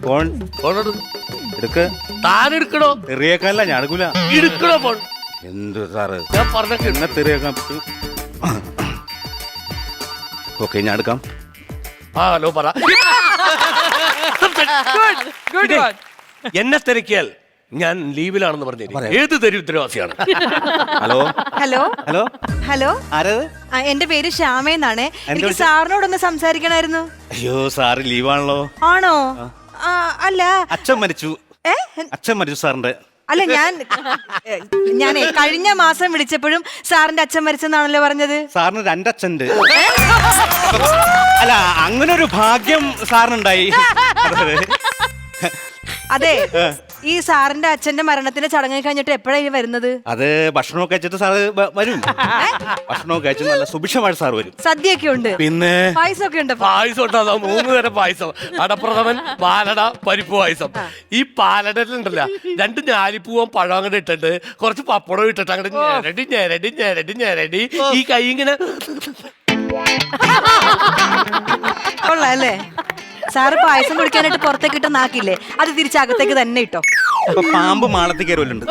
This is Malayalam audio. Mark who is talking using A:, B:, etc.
A: ഫോൺ
B: ഫോൺ
A: എടുക്ക്.
B: താൻ എടുക്കണോ?
A: തെറിയേക്കാനല്ല, ഞാൻ എടുക്കൂല.
B: എടുക്കണോ ഫോൺ?
A: എന്ത് സാറ്
B: ഞാൻ പറഞ്ഞ
A: എന്നെ തെറിയേക്കാൻ? ഓക്കെ, ഞാൻ എടുക്കാം.
B: ഹലോ പറ.
C: Good one.
B: എന്നെ തിരക്കിയാൽ ഞാൻ ലീവിലാണെന്ന് പറഞ്ഞു. ഏത് തെരുവ് ഉത്തരവാസിയാണ്?
A: ഹലോ
D: ഹലോ
A: ഹലോ
D: ഹലോ
A: ആരത്?
D: എന്റെ പേര് ശ്യാമേന്നാണ്. എനിക്ക് സാറിനോടൊന്ന് സംസാരിക്കണമായിരുന്നു.
A: അയ്യോ, സാറ് ലീവാണല്ലോ.
D: ആണോ? അല്ല,
A: അച്ഛൻ മരിച്ചു.
D: ഏ?
A: അച്ഛൻ മരിച്ചു സാറിന്റെ.
D: അല്ല, ഞാനേ കഴിഞ്ഞ മാസം വിളിച്ചപ്പോഴും സാറിന്റെ അച്ഛൻ മരിച്ചെന്നാണല്ലോ പറഞ്ഞത്.
A: സാറിന് രണ്ടച്ഛനുണ്ട്. അല്ല, അങ്ങനെ ഒരു ഭാഗ്യം സാറിനുണ്ടായി.
D: അതെ, ഈ സാറിന്റെ അച്ഛന്റെ മരണത്തിന്റെ ചടങ്ങ് കഴിഞ്ഞിട്ട് എപ്പോഴാണ് വരുന്നത്?
A: അത് ഭക്ഷണമൊക്കെ കഴിച്ചിട്ട് സാറ് വരും. ഭക്ഷണമൊക്കെ കഴിച്ചിട്ട് നല്ല സുഭിക്ഷമായിട്ട് സാർ വരും.
D: സദ്യയൊക്കെ ഉണ്ട്,
A: പിന്നെ
D: പായസമൊക്കെ ഉണ്ട്.
B: പായസം ഉണ്ടാകും, 3 തരം പായസം. അടപ്രഥമൻ, പാലട, പരിപ്പ് പായസം. ഈ പാലടയിലുണ്ടല്ലോ 2 ഞാലിപ്പൂവൻ പഴം അങ്ങോട്ട് ഇട്ടിട്ട് കുറച്ച് പപ്പടം ഇട്ടിട്ട് അങ്ങോട്ട് ഞെരടി ഞെരടി ഞെരടി ഞെരടി ഈ കൈ ഇങ്ങനെ
D: കൊള്ളാം അല്ലേ? സാറ് പായസം കുടിക്കാനായിട്ട് പുറത്തേക്ക് ഇട്ട് നാക്കില്ലേ, അത് തിരിച്ചകത്തേക്ക് തന്നെ ഇട്ടോ.
A: പാമ്പ് മാളത്തിൽ കയറുമല്ലുണ്ട്.